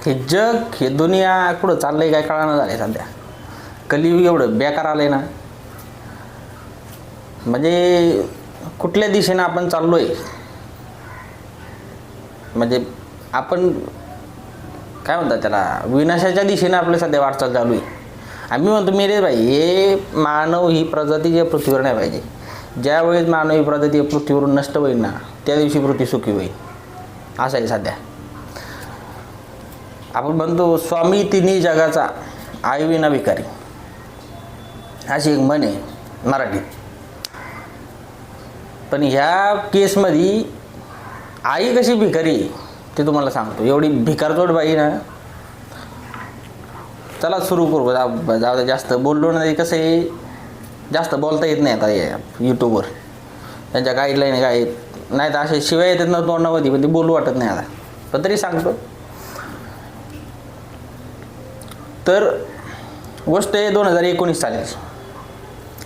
हे जग, हे दुनिया कुठं चाललंय काय कळानं झालंय सध्या. कलियुग एवढं बेकार आलंय ना, म्हणजे कुठल्या दिशेनं आपण चाललोय, म्हणजे आपण काय म्हणतात त्याला, विनाशाच्या दिशेनं आपल्या सध्या वाटचाल चालू आहे. आम्ही म्हणतो मेरे भाई, हे मानव ही प्रजाती जे पृथ्वीवर नाही पाहिजे. ज्या वेळेस मानव ही प्रजाती पृथ्वीवरून नष्ट होईल ना, त्या दिवशी पृथ्वी सुखी होईल, असं आहे सध्या. आपण म्हणतो स्वामी तिन्ही जगाचा, आई विना भिकारी, अशी एक म्हण आहे मराठीत. पण ह्या केसमध्ये आई कशी भिकारी ते तुम्हाला सांगतो. एवढी भिकारचोट बाई ना. चला सुरू करू. जाऊ दे, जास्त बोललो नाही. कसं आहे, जास्त बोलता येत नाही आता यूट्यूबवर. त्यांच्या गाईडलाईन काय नाही तर असे शिवाय येतात ना तोंडामध्ये, पण ते बोलू वाटत नाही आता. पण तरी सांगतो. तर गोष्ट आहे 2019 साली.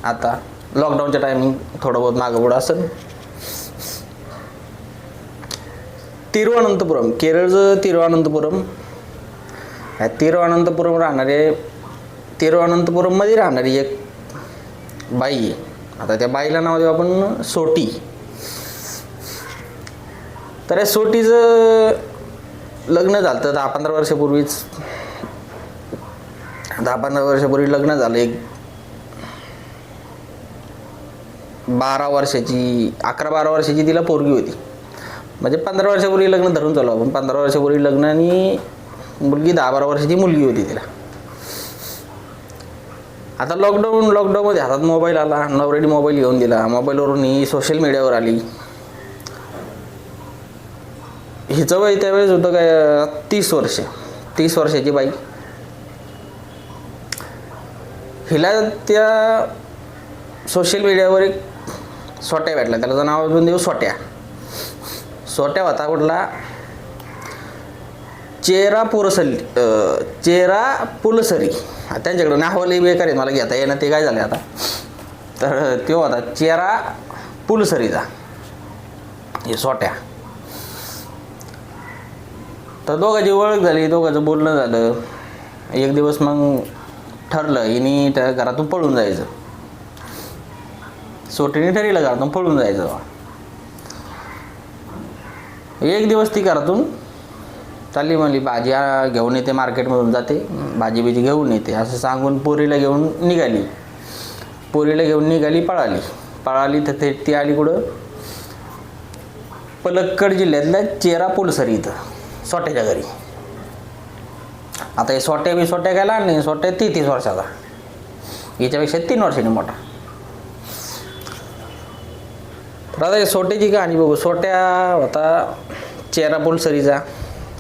आता लॉकडाऊनच्या टायमिंग थोडं बहुत मागं पुढं असेल. तिरुवनंतपुरम, केरळचं तिरुवनंतपुरम. तिरुवनंतपुरममध्ये राहणारी एक बाई आहे. आता त्या बाईला नाव देऊ आपण सोटी. तर या सोटीचं लग्न झालं 10-15 वर्षापूर्वीच. 10-15 वर्षापूर्वी लग्न झालं. एक 11-12 वर्षाची तिला पोरगी होती. म्हणजे 15 वर्षापूर्वी लग्न धरून चालू आपण. 15 वर्षापूर्वी लग्न आणि मुलगी 10-12 वर्षाची मुलगी होती तिला. आता लॉकडाऊनमध्ये हातात मोबाईल आला. नवऱ्याने मोबाईल घेऊन दिला. मोबाईलवरून ही सोशल मीडियावर आली. हिचं वय त्यावेळेस होतं काय 30 वर्षाची बाई. हिला त्या सोशल मीडियावर एक सोट्या भेटला. त्याला नाव आपण देऊ सोट्या. सोट्या होता कुठला, चेहरा पुलसरी. त्यांच्याकडं नावाला बेकार आहे, मला घेता येणं. ते काय झालं आता, तर तो होता चेहरा पुलसरीचा हे सोट्या. तर दोघांची ओळख झाली, दोघांचं बोलणं झालं. एक दिवस मग ठरलं हिने त्या घरातून पळून जायचं. सोटीने ठरलं घरातून पळून जायचं. एक दिवस ती घरातून चालली, म्हणली भाजी घेऊन येते, मार्केटमधून जाते, भाजी घेऊन येते असं सांगून पोरीला घेऊन निघाली. पळाली तर ती आली कुठं, पलक्कड जिल्ह्यातल्या चेहरा पुलसरी इथं सोट्याच्या घरी. आता हे सोट्या काय लहान नाही. सोट्या 30 वर्षाचा, याच्यापेक्षा 3 वर्षांनी मोठा. तर आता हे सोट्याची कहाणी बघू. सोट्या होता चेहरा पुलसरीचा.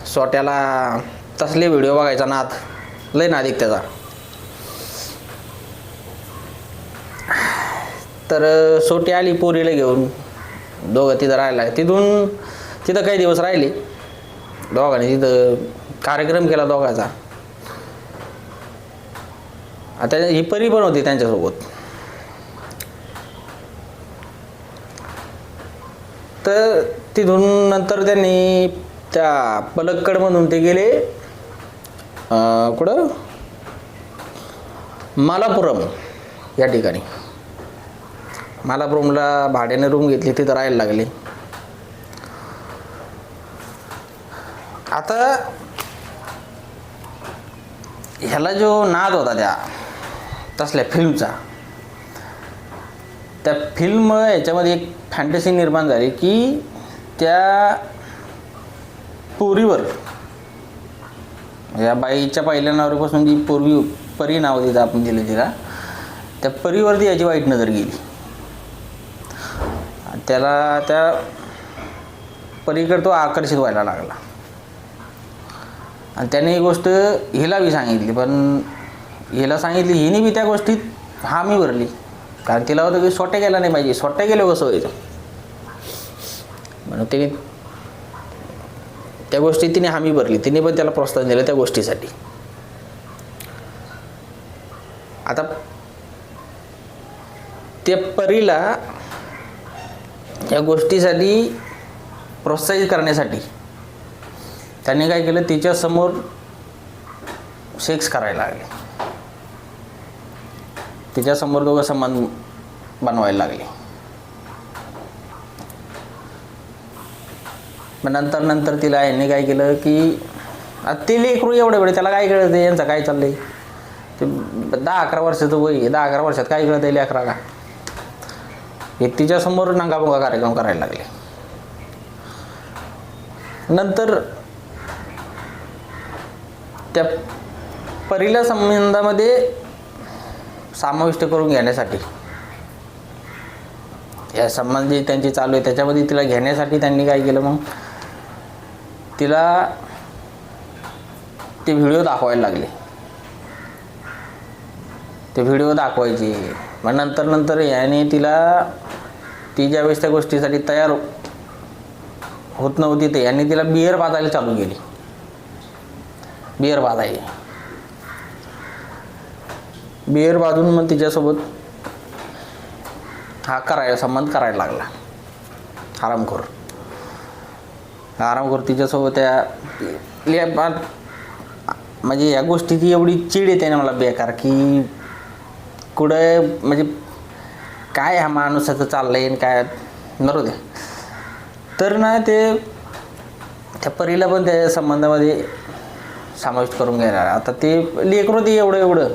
सोट्याला तसले व्हिडिओ बघायचा नाद, लय नादिक त्याचा. तर सोटी आली पोरीला घेऊन. दोघं तिथं राहिला. तिथं काही दिवस राहिले दोघांनी. तिथं कार्यक्रम केला दोघांचा. आता ही परी पण होती त्यांच्यासोबत. तर तिथून नंतर त्यांनी त्या पलक्कडमधून ते गेले कुठं, मालापुरम या ठिकाणी. मालापुरमला भाड्याने रूम घेतली, तिथं राहायला लागले. आता ह्याला जो नाद होता त्या तसल्या फिल्मचा, त्या फिल्म याच्यामध्ये एक फॅन्टसी निर्माण झाली की त्या पोरीवर, या बाईच्या पहिल्या नावापासून जी परी नाव दिलं आपण दिलं तिला, त्या परीवरती याची वाईट नजर गेली. त्याला त्या परीकडे तो आकर्षित व्हायला लागला. आणि त्याने ही गोष्ट हिला बी सांगितली. पण हिला सांगितली, हिने बी त्या गोष्टीत हामी भरली. कारण तिला होतं की सोट्या गेला नाही पाहिजे, सोट्या गेलो कसं व्हायचं. म्हणून ते त्या गोष्टी तिने हमी भरली, तिने पण त्याला प्रोत्साहन दिलं त्या गोष्टीसाठी. आता त्या परीला या गोष्टीसाठी प्रोत्साहित करण्यासाठी त्यांनी काय केलं, तिच्यासमोर सेक्स करायला लागले, तिच्यासमोर दोघं संबंध बनवायला लागले. मग नंतर तिला यांनी काय केलं की ते लेकरू एवढे वेळ त्याला काय कळतं यांचं काय चाललंय, ते 10-11 वर्षाचं वय आहे, 10-11 वर्षात काय कळतं लेकराला. हे तिच्यासमोर नंगाबोंगा कार्यक्रम करायला लागले. नंतर त्या परीला संबंधामध्ये समाविष्ट करून घेण्यासाठी, या संबंध जे त्यांची चालू आहे त्याच्यामध्ये तिला घेण्यासाठी त्यांनी काय केलं, मग तिला ते व्हिडिओ दाखवायला लागले. ते व्हिडिओ दाखवायचे. मग नंतर याने ती ज्यावेळेस त्या गोष्टीसाठी तयार होत नव्हती ते यांनी तिला बिअर पाजायला चालू केली. बिअर बाजून मग तिच्यासोबत संबंध करायला लागला. आरामखोर तिच्यासोबत म्हणजे या गोष्टीची एवढी चीड येते ना मला बेकार, की कुठं म्हणजे काय ह्या माणसाचं चाललंय आणि काय बरोबर. तर ना त्या परीला पण त्या संबंधामध्ये समाविष्ट करून घ्यायला. आता ते लेकरू ते एवढं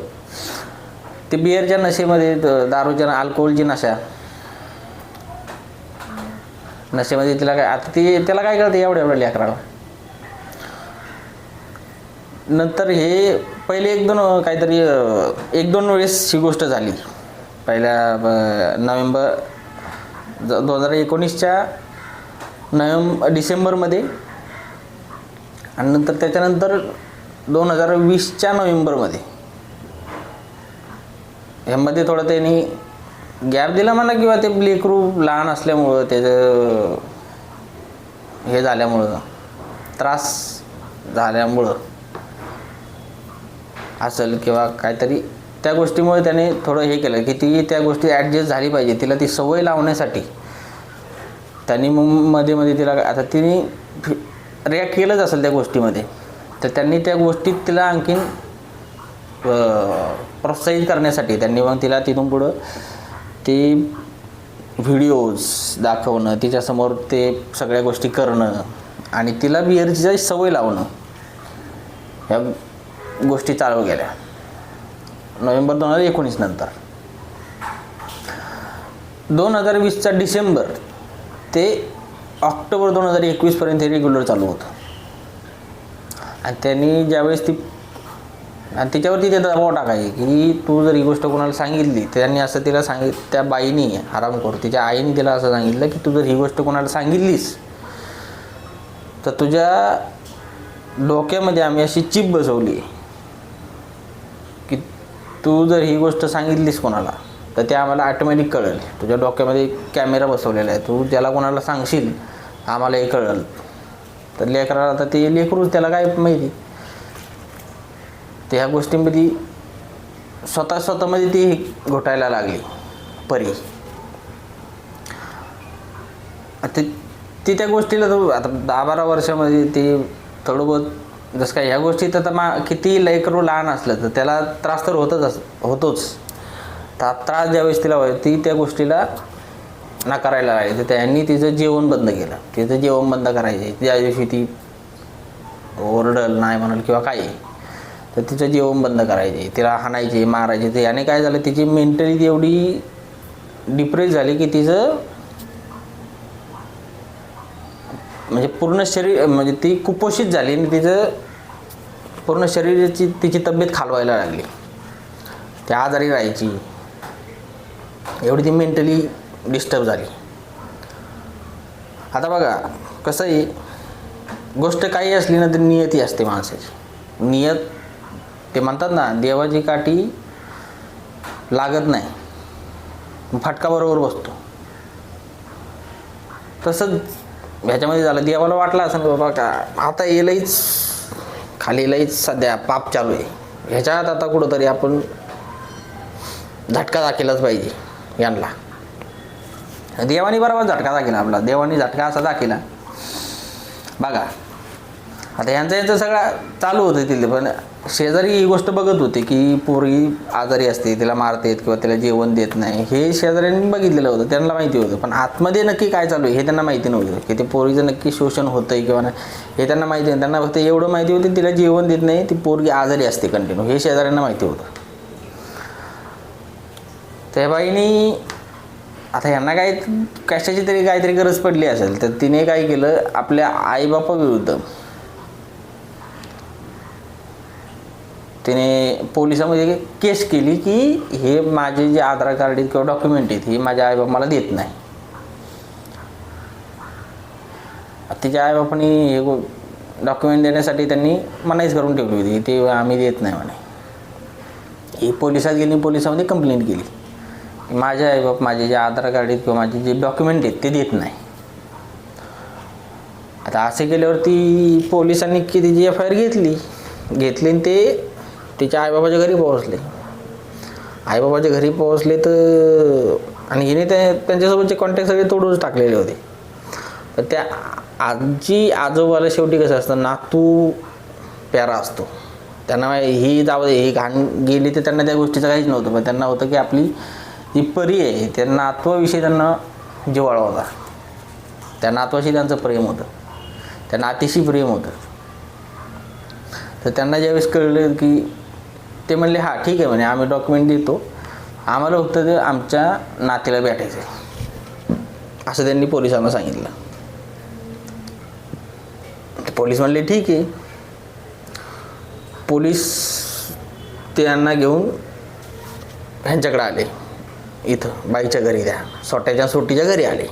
ते बिअरच्या नशेमध्ये, दारूच्या अल्कोहोलची नशेमध्ये तिला काय, आता त्याला काय कळतं एवढ्या लेकराला. नंतर हे पहिले 1-2 वेळेस ही गोष्ट झाली. पहिल्या नोव्हेंबर 2019च्या डिसेंबरमध्ये, आणि नंतर त्याच्यानंतर 2020च्या नोव्हेंबरमध्ये. ह्यामध्ये थोडं त्यांनी गॅप दिला म्हणा, किंवा ते लेकरू लहान असल्यामुळं त्याचं हे झाल्यामुळं, त्रास झाल्यामुळं असेल किंवा काहीतरी, त्या गोष्टीमुळे त्याने थोडं हे केलं की ती त्या गोष्टी ॲडजस्ट झाली पाहिजे. तिला ती सवय लावण्यासाठी त्यांनी मध्ये तिला, आता तिने रिॲक्ट केलंच असेल त्या गोष्टीमध्ये, तर त्यांनी त्या गोष्टीत तिला आणखीन प्रोत्साहित करण्यासाठी त्यांनी मग तिला तिथून पुढं ते व्हिडिओज दाखवणं, तिच्यासमोर ते सगळ्या गोष्टी करणं आणि तिला बिअरची सवय लावणं, ह्या गोष्टी चालू केल्या नोव्हेंबर 2019 नंतर. 2020चा डिसेंबर ते ऑक्टोबर 2021 पर्यंत हे रेग्युलर चालू होतं. आणि त्यांनी ज्यावेळेस आणि तिच्यावरती ते दबाव टाकायचे की तू जर ही गोष्ट कोणाला सांगितली, त्यांनी असं तिला त्या बाईनी, हरामखोर तिच्या आईने तिला असं सांगितलं की तू जर ही गोष्ट कोणाला सांगितलीस तर तुझ्या डोक्यामध्ये आम्ही अशी चिप बसवली की तू जर ही गोष्ट सांगितलीस कोणाला तर ते आम्हाला ऑटोमॅटिक कळेल. तुझ्या डोक्यामध्ये कॅमेरा बसवलेला आहे, तू ज्याला कोणाला सांगशील आम्हाला हे कळेल. तर लेकराला, आता ते लेकरूच त्याला काय माहिती, ते ह्या गोष्टींमध्ये स्वतःमध्ये ती घोटायला लागली परी. आता ती त्या गोष्टीला आता 10-12 वर्षामध्ये ती थोडं बहुत जसं काय ह्या गोष्टीत आता किती लेकरू लहान असलं तर त्याला त्रास तर होतोच. तर त्रास ज्यावेळेस तिला ती त्या गोष्टीला नाकारायला लागली, तर त्यांनी तिचं जेवण बंद केलं. तिचं जेवण बंद करायचे. ज्या दिवशी ती ओरडल नाही म्हणाल किंवा काही, तर तिचं जेवण बंद करायचे, तिला हाणायचे, मारायचे. तर याने काय झालं, तिची मेंटली एवढी डिप्रेस झाली की तिचं म्हणजे पूर्ण शरीर, म्हणजे ती कुपोषित झाली आणि तिचं पूर्ण शरीराची तिची तब्येत खालवायला लागली. ती आजारी राहायची, एवढी ती मेंटली डिस्टर्ब झाली. आता बघा कसं आहे, गोष्ट काही असली ना तर नियती असते माणसाची. नियत ते म्हणतात ना, देवाची काठी लागत नाही, फटका बरोबर बसतो. तसंच ह्याच्यामध्ये झालं. देवाला वाटलं असं बाबा का आता येलंच खाली लईच सध्या पाप चालू आहे, ह्याच्यात आता कुठंतरी आपण झटका दाखवलाच पाहिजे यांना. देवानी बरोबर झटका दाखवला आपला. देवानी झटका असा दाखवला बघा. आता यांचं सगळं चालू होतं तिथे, पण शेजारी ही गोष्ट बघत होते की पोरगी आजारी असते, तिला मारतेत किंवा तिला जेवण देत नाही. हे शेजाऱ्यांनी बघितलेलं होतं, त्यांना माहिती होतं. पण आतमध्ये नक्की काय चालू आहे हे त्यांना माहिती नव्हतं, की ते पोरीचं नक्की शोषण होतं आहे किंवा नाही हे त्यांना माहिती नाही. त्यांना फक्त एवढं माहिती होतं तिला जेवण देत नाही, ती पोरगी आजारी असते कंटिन्यू, हे शेजाऱ्यांना माहिती होतं. त्या बाईनी आता यांना काय कशाची तरी काहीतरी गरज पडली असेल, तर तिने काय केलं, आपल्या आईबापाविरुद्ध तिने पोलिसांमध्ये केस केली की हे माझे जे आधार कार्ड आहेत किंवा डॉक्युमेंट आहेत हे माझ्या आईबाप मला देत नाही. तिच्या आईबापांनी हे डॉक्युमेंट देण्यासाठी त्यांनी मनाईच करून ठेवली होती, ते आम्ही देत नाही म्हणे. ही पोलिसात गेली, पोलिसांमध्ये कंप्लेंट केली, माझे आईबाप माझे जे आधार कार्ड आहेत किंवा माझे जे डॉक्युमेंट आहेत ते देत नाही. आता असे केल्यावरती पोलिसांनी तिची FIR घेतली आणि ते तिच्या आईबाबाच्या घरी पोहोचले. आईबाबाच्या घरी पोहोचले तर आणि हिने त्यांच्यासोबतचे कॉन्टॅक्ट सगळे तोडूनच टाकलेले होते. तर त्या आजी आजोबाला शेवटी कसं असतं, नातू प्यारा असतो. त्यांना ही जाऊ दे, ही घाण गेली तर त्यांना त्या गोष्टीचं काहीच नव्हतं, पण त्यांना होतं की आपली जी परी आहे त्या नातवाविषयी त्यांना जिव्हाळा होता. त्या नातवाशी त्यांचं प्रेम होतं, त्या नातीशी प्रेम होतं. तर त्यांना ज्यावेळेस कळलं की ते म्हणले हां ठीक आहे म्हणे, आम्ही डॉक्युमेंट देतो, आम्हाला फक्त ते आमच्या नातीला भेटायचं आहे, असं त्यांनी पोलिसांना सांगितलं. पोलीस म्हणले ठीक आहे. पोलीस त्यांना घेऊन ह्यांच्याकडे आले, इथं बाईच्या घरी, त्या सोट्याच्या सोटीच्या घरी आले,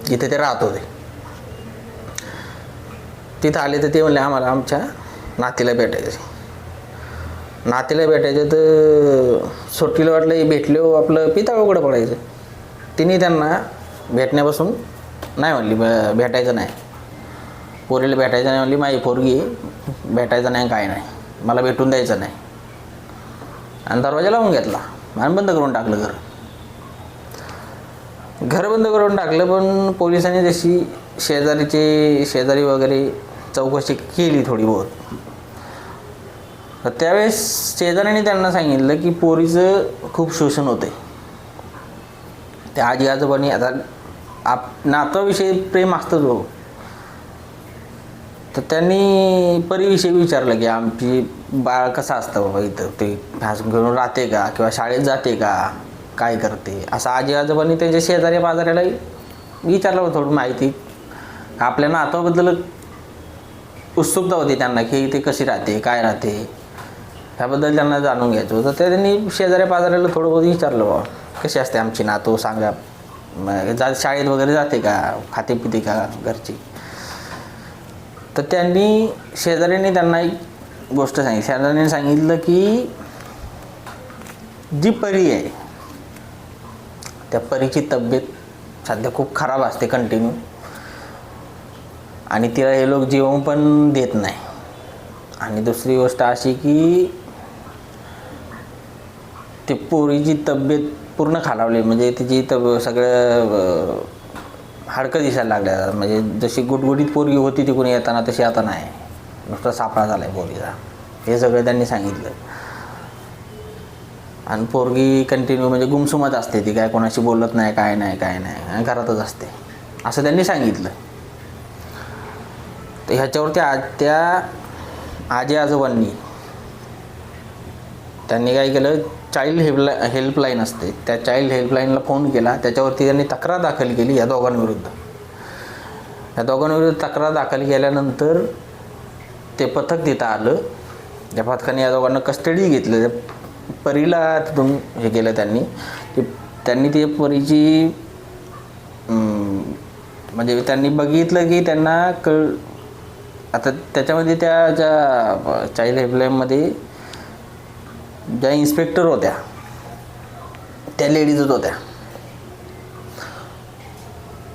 जिथे ते राहत होते. तिथं आले तर ते म्हणले आम्हाला आमच्या नातीला भेटायचं. नातीला भेटायचं तर सोटीला वाटलं हे भेटलो आपलं पिता उघडं पडायचं. तिने त्यांना भेटण्यापासून नाही म्हणली, भेटायचं नाही, पोरीला भेटायचं नाही म्हणली, माझी पोरगी भेटायचं नाही, काय नाही, मला भेटून द्यायचं नाही. आणि दरवाजा लावून घेतला आणि बंद करून टाकलं घर बंद करून टाकलं. पण पोलिसांनी जशी शेजारी वगैरे चौकशी केली थोडी बहुत, तर त्यावेळेस शेजाऱ्यांनी त्यांना सांगितलं की पोरीचं खूप शोषण होतं आहे. त्या आजी आजोबांनी आता नातवाविषयी प्रेम असतंच हो, तर त्यांनी परीविषयी विचारलं की आमची बाळ कसं असतं बाबा, इथं ते भास घेऊन राहते का किंवा शाळेत जाते का, काय करते, असं आजी आजोबांनी त्यांच्या शेजारी पाजाऱ्याला विचारलं थोडी माहिती. आपल्या नातवाबद्दल उत्सुकता होती त्यांना की ते कशी राहते, काय राहते, ह्याबद्दल त्यांना जाणून घ्यायचं होतं. तर त्यांनी शेजाऱ्या पाजाऱ्याला थोडं बहुत विचारलं बाबा कशी असते आमची नातू, सांगा, शाळेत वगैरे जाते का, खाते पिते का घरची. तर त्यांनी शेजाऱ्यांनी त्यांना एक गोष्ट सांगितली. शेजाऱ्यांनी सांगितलं की जी परी आहे त्या परीची तब्येत सध्या खूप खराब असते कंटिन्यू, आणि तिला हे लोक जेवण पण देत नाही. आणि दुसरी गोष्ट अशी की ती पोरीची तब्येत पूर्ण खालावली, म्हणजे तिची सगळं हाडकं दिसायला लागल्या, म्हणजे जशी गुटगुटीत पोरगी होती तिकडून येताना तशी आता नाही, नुसता सापळा झाला आहे पोरीचा. हे सगळं त्यांनी सांगितलं. आणि पोरगी कंटिन्यू म्हणजे गुमसुमत असते, ती काय कोणाशी बोलत नाही, काय नाही, घरातच असते, असं त्यांनी सांगितलं. तर ह्याच्यावरती त्या आजी आजोबांनी त्यांनी काय केलं, चाइल्ड हेल्पलाईन असते त्या चाइल्ड हेल्पलाईनला फोन केला. त्याच्यावरती त्यांनी तक्रार दाखल केली या दोघांविरुद्ध. तक्रार दाखल केल्यानंतर ते पथक तिथं आलं. त्या पथकाने या दोघांना कस्टडी घेतलं. परीला तिथून हे केलं त्यांनी ती परीची म्हणजे त्यांनी बघितलं की त्यांना आता त्याच्यामध्ये त्या ज्या चाइल्ड हेल्पलाईनमध्ये ज्या इन्स्पेक्टर होत्या त्या लेडीजच होत्या.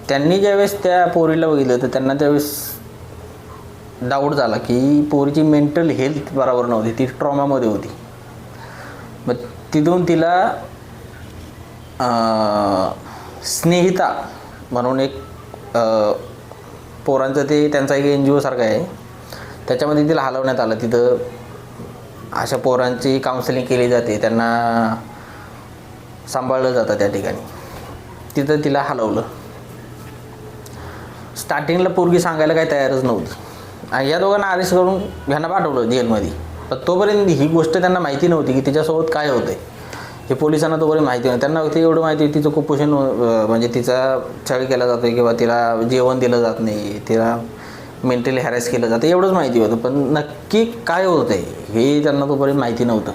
त्यांनी ज्यावेळेस त्या पोरीला बघितलं तर त्यांना त्यावेळेस डाऊट झाला की पोरीची मेंटल हेल्थ बरोबर नव्हती, ती ट्रॉमामध्ये होती. मग तिथून तिला स्नेहिता म्हणून एक पोरांचं ते त्यांचा एक NGO सारखं आहे, त्याच्यामध्ये तिला हलवण्यात आलं. तिथं अशा पोरांची काउन्सिलिंग केली जाते, त्यांना सांभाळलं जातं त्या ठिकाणी. तिथं तिला हलवलं. स्टार्टिंगला पोरगी सांगायला काही तयारच नव्हती आणि या दोघांना अरेस्ट करून ह्यांना पाठवलं जेलमध्ये. पण तोपर्यंत ही गोष्ट त्यांना माहिती नव्हती की तिच्यासोबत काय होतं आहे. हे पोलिसांना तोपर्यंत माहिती नव्हतं. त्यांना ते एवढं माहिती तिचं कुपोषण म्हणजे तिचा छळ केला जातो किंवा तिला जेवण दिलं जात नाही, तिला मेंटली हॅरेस केलं जातं, एवढंच माहिती होतं. पण नक्की काय होतं आहे हे त्यांना तोपर्यंत माहिती नव्हतं.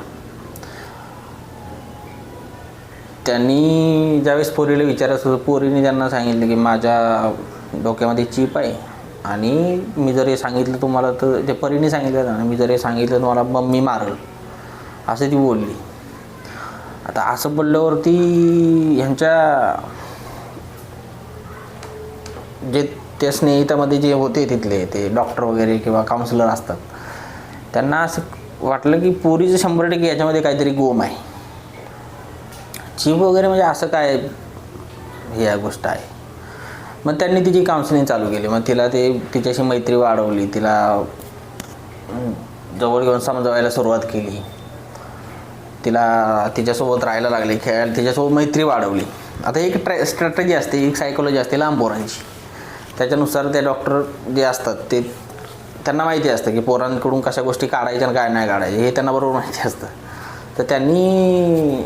त्यांनी ज्यावेळेस पोरीला विचारायचं होतं, पोरीने त्यांना सांगितलं की माझ्या डोक्यामध्ये चिप आहे आणि मी जर हे सांगितलं तुम्हाला तर ते परीने सांगितलं ना, मी जर हे सांगितलं तुम्हाला मम्मी मारल, असं ती बोलली. आता असं बोलल्यावरती ह्यांच्या जे त्या स्नेहितामध्ये जे होते तिथले ते डॉक्टर वगैरे किंवा काउन्सिलर असतात, त्यांना असं वाटलं की पोरीचं 100% याच्यामध्ये काहीतरी गोम आहे. चिप वगैरे म्हणजे असं काय हे या गोष्ट आहे. मग त्यांनी तिची काउन्सिलिंग चालू केली. मग तिला ते तिच्याशी मैत्री वाढवली, तिला जवळ घेऊन समजावायला सुरुवात केली, तिला तिच्यासोबत राहायला लागली, खेळायला, तिच्यासोबत मैत्री वाढवली. आता एक स्ट्रॅटेजी असते, एक सायकोलॉजी असते लहान पोरांची. त्याच्यानुसार ते डॉक्टर जे असतात ते त्यांना माहिती असतं की पोरांकडून कशा गोष्टी काढायच्या आणि काय नाही काढायच्या हे त्यांना बरोबर माहिती असतं. तर त्यांनी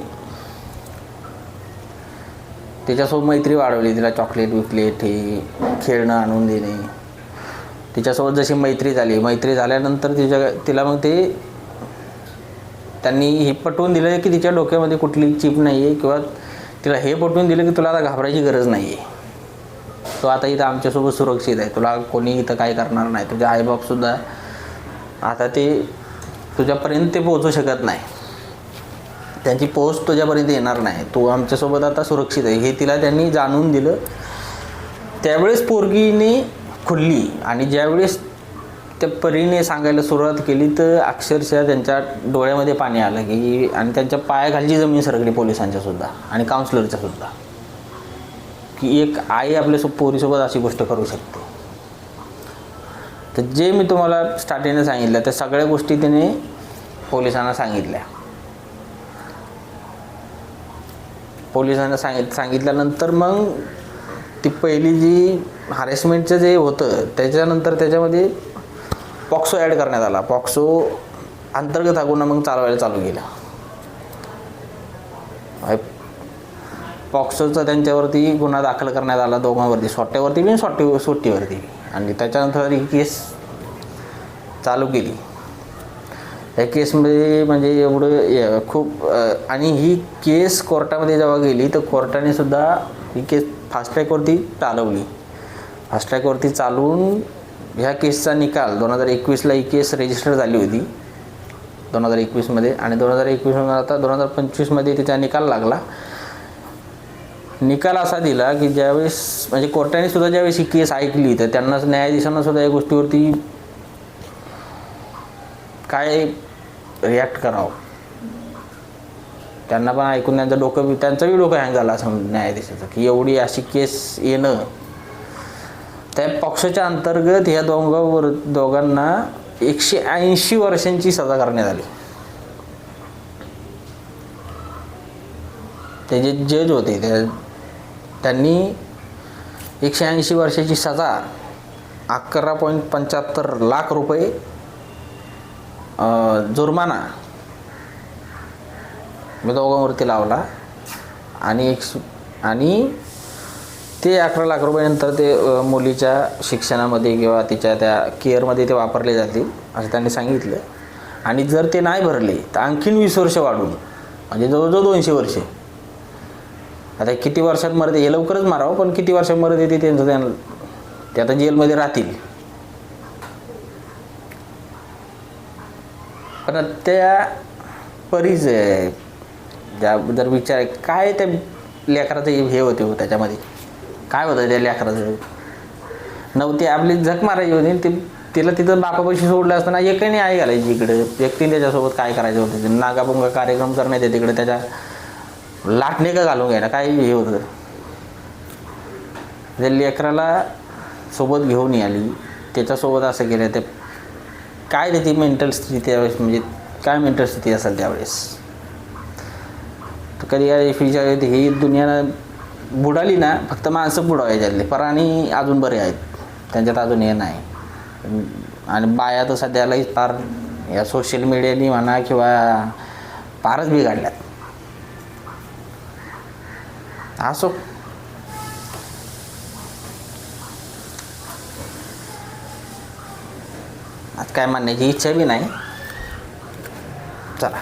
तिच्यासोबत मैत्री वाढवली, तिला चॉकलेट विकलेट हे खेळणं आणून देणे. तिच्यासोबत जशी मैत्री झाल्यानंतर तिला मग ते त्यांनी हे पटवून दिलं की तिच्या डोक्यामध्ये कुठली चिप नाही आहे किंवा तिला हे पटवून दिलं की तुला आता घाबरायची गरज नाही आहे, तो आता इथं आमच्यासोबत सुरक्षित आहे, तुला कोणी इथं काय करणार नाही, तुझे आईबापसुद्धा आता ते तुझ्यापर्यंत ते पोहोचू शकत नाही, त्यांची पोस्ट तुझ्यापर्यंत येणार नाही, तू आमच्यासोबत आता सुरक्षित आहे, हे तिला त्यांनी जाणून दिलं. त्यावेळेस पोरगीने खुलली आणि ज्यावेळेस त्या परीने सांगायला सुरुवात केली तर अक्षरशः त्यांच्या डोळ्यामध्ये पाणी आलं की आणि त्यांच्या पायाखालची जमीन सरकली पोलिसांच्यासुद्धा आणि काउन्सिलरच्यासुद्धा की एक आई आपल्या पोरीसोबत अशी गोष्ट करू शकते. तर जे मी तुम्हाला स्टार्टिंगला सांगितलं त्या सगळ्या गोष्टी तिने पोलिसांना सांगितल्या. पोलिसांना सांगितल्यानंतर मग ती पहिली जी हॅरेसमेंटचं जे होतं त्याच्यानंतर त्याच्यामध्ये पॉक्सो ॲड करण्यात आला. पॉक्सो अंतर्गत हा गुन्हा मग चालवायला चालू केला. पॉक्सोचा त्यांच्यावरती गुन्हा दाखल करण्यात आला दोघांवरती, सोट्ट्यावरती बी सोट्टीवरती आणि त्याच्यानंतर ही केस चालू केली. या केसमध्ये म्हणजे एवढं खूप आणि ही केस कोर्टामध्ये जेव्हा गेली तर कोर्टाने सुद्धा ही केस फास्ट ट्रॅकवरती चालवली. फास्ट ट्रॅकवरती चालवून ह्या केसचा निकाल 2021ला ही केस रजिस्टर झाली होती 2021मध्ये आणि 2021 आता 2025मध्ये तिचा निकाल लागला. निकाल असा दिला की ज्यावेळेस म्हणजे कोर्टाने सुद्धा ज्यावेळेस ही केस ऐकली तर त्यांना न्यायाधीशांना सुद्धा या गोष्टीवरती काय रिॲक्ट करावं, त्यांना पण ऐकून त्यांचंही डोकं हँग झालं असं न्यायाधीशाचं की एवढी अशी केस येणं. त्या पक्षाच्या अंतर्गत ह्या दोघांना 180 वर्षांची सजा करण्यात आली. ते जे जज होते त्यांनी 180 वर्षाची सजा 11.75 लाख रुपये जुर्माना दोघांवरती लावला आणि ते 11 लाख रुपयानंतर ते मुलीच्या शिक्षणामध्ये किंवा तिच्या त्या केअरमध्ये ते वापरले जातील असं त्यांनी सांगितलं. आणि जर ते नाही भरले तर आणखीन 20 वर्ष वाढून म्हणजे जवळजवळ 200 वर्षे. आता किती वर्षात मरते हे लवकरच मारावं पण किती वर्षात मरत येते त्यांना ते आता जेलमध्ये राहतील. पण त्या परिचय ज्या जर विचार काय त्या लेकराचं हे होते त्याच्यामध्ये काय होतं त्या लेकराचं. नव्हती आपली झक मारायची होती ती, तिला तिथं बापापाशी सोडलं असताना एकही नाही आई घालायची इकडे. व्यक्तीने त्याच्यासोबत काय करायचं होतं ते नागापुंगा कार्यक्रम करण्यात येते तिकडे, त्याच्या लाटणे का घालून घ्यायला काय हे होतं. त्या लेकराला सोबत घेऊन आली, त्याच्यासोबत असं केलं ते काय त्याची मेंटल स्थिती त्यावेळेस, म्हणजे काय मेंटल स्थिती असेल त्यावेळेस. तर कधी काय विचार ही दुनिया बुडाली ना, फक्त माणसं बुडावायच्यातले, प्राणी अजून बरे आहेत, त्यांच्यात अजून हे नाही. आणि बाया तर सध्यालाही फार या सोशल मीडियानी म्हणा किंवा फारच बिघडल्यात. असो, आज काय म्हणण्याची इच्छा बी नाही. चला.